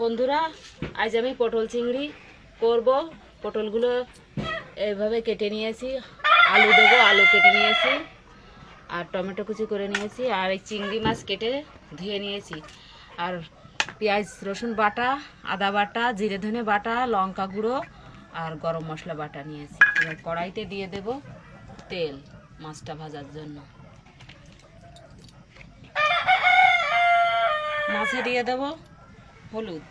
বন্ধুরা, আজ আমি পটল চিংড়ি করব। পটলগুলো এইভাবে কেটে নিয়েছি, আলু দেবো, আলু কেটে নিয়েছি, আর টমেটো কুচি করে নিয়েছি, আর এই চিংড়ি মাছ কেটে ধুয়ে নিয়েছি, আর পেঁয়াজ রসুন বাটা, আদা বাটা, জিরে ধনে বাটা, লঙ্কা গুঁড়ো আর গরম মশলা বাটা নিয়েছি। এবার কড়াইতে দিয়ে দেব তেল মাছটা ভাজার জন্য। মাছে দিয়ে দেব হলুদ,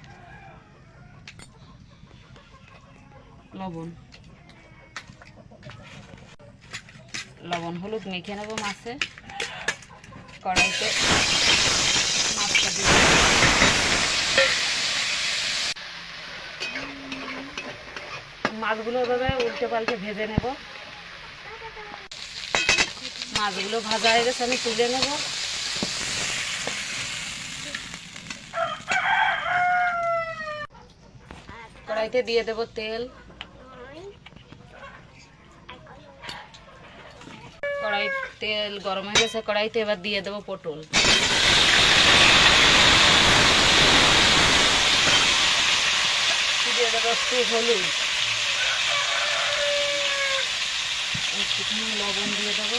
লবণ হলুদ মেখে নেব মাছে। কড়াইতে মাছটা দিয়ে মাছগুলো এভাবে উল্টে পাল্টে ভেজে নেব। মাছগুলো ভাজা হয়ে গেছে, আমি তুলে নেব। কড়াইতে দিয়ে দেব তেল। তেল গরম হয়ে গেছে কড়াইতে, এবার দিয়ে দেবো পটল। দিয়ে দেবো একটু হলুদ, একটুখানি লবণ দিয়ে দেবো।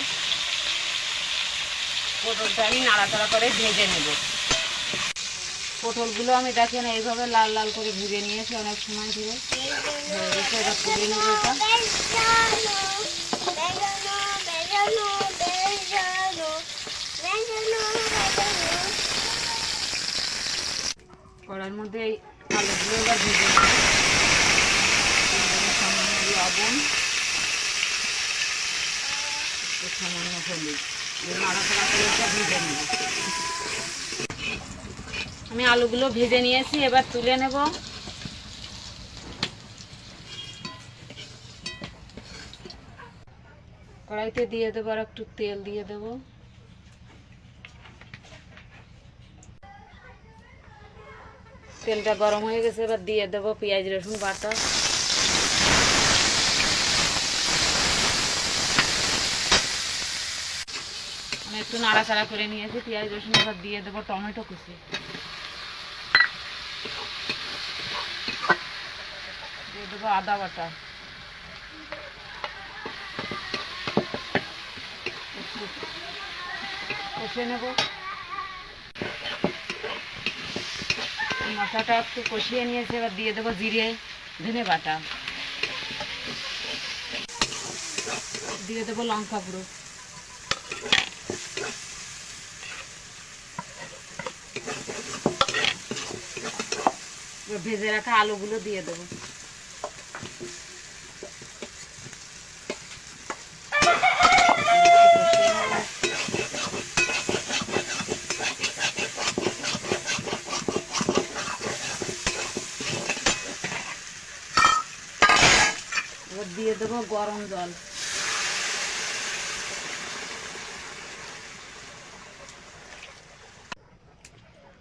পটলটা আমি নাড়াচাড়া করে ভেজে নেব। পটলগুলো আমি দেখেন এইভাবে লাল লাল করে ভেজে নিয়েছি অনেক সময় ধরে। এটা তুলে নেব। কড়াইয়ের মধ্যে এই আলুগুলো এবার ভেজে নেব। সামান্য লবণ, সামান্য হলুদ, নাড়াচাড়া করে এটা ভেজে নেব। আমি আলুগুলো ভেজে নিয়েছি, এবার তুলে নেব। কড়াইতে দিয়ে দেবো আর একটু তেল দিয়ে দেব। তেলটা গরম হয়ে গেছে, এবার দিয়ে দেব পেঁয়াজ রসুন বাটা। আমি একটু নাড়াচাড়া করে নিয়েছি পেঁয়াজ রসুন। এবার দিয়ে দেবো টমেটো কুচি, দিয়ে দেবো আদা বাটা, একটু কষে নেব। মশলাটা একটু কষিয়ে নিয়েছে, এবার দিয়ে দেবো জিরে ধনে বাটা, দিয়ে দেবো লঙ্কা গুঁড়ো, ভেজে রাখা আলুগুলো দিয়ে দেবো। এবার দিয়ে দেবো গরম জল,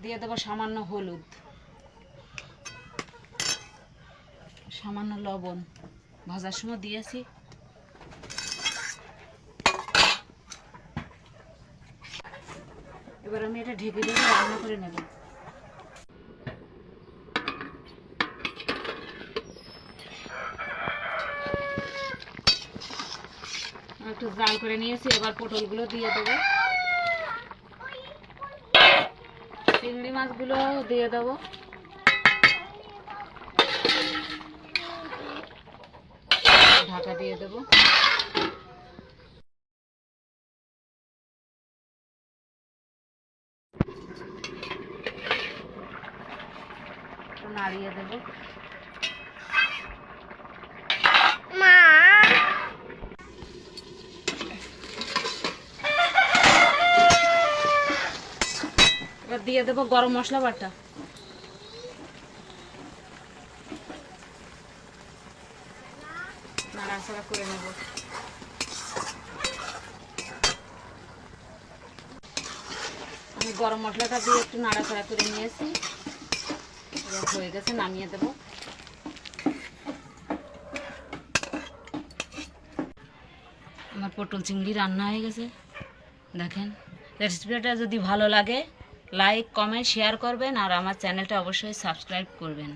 দিয়ে দেবো সামান্য হলুদ, সামান্য লবণ, ভাজার সময় দিয়েছি। এবার আমি এটা ঢেকে দিয়ে রান্না করে নেব। একটু জাল করে নিয়েছি, এবার পটলগুলো দিয়ে দেবো। চিংড়ি মাছগুলো দিয়ে দেবো। ঢাকা দিয়ে দেবো। নাড়িয়ে দেবো। এবার দিয়ে দেবো গরম মশলা বাটা, নাড়াচাড়া করে নেব। আমি গরম মশলাটা দিয়ে একটু নাড়াচাড়া করে নিয়েছি, এবার হয়ে গেছে, নামিয়ে দেবো। আমার পটল চিংড়ি রান্না হয়ে গেছে। দেখেন, রেসিপিটা যদি ভালো লাগে লাইক কমেন্ট শেয়ার করবেন আর আমার চ্যানেলটা অবশ্যই সাবস্ক্রাইব করবেন।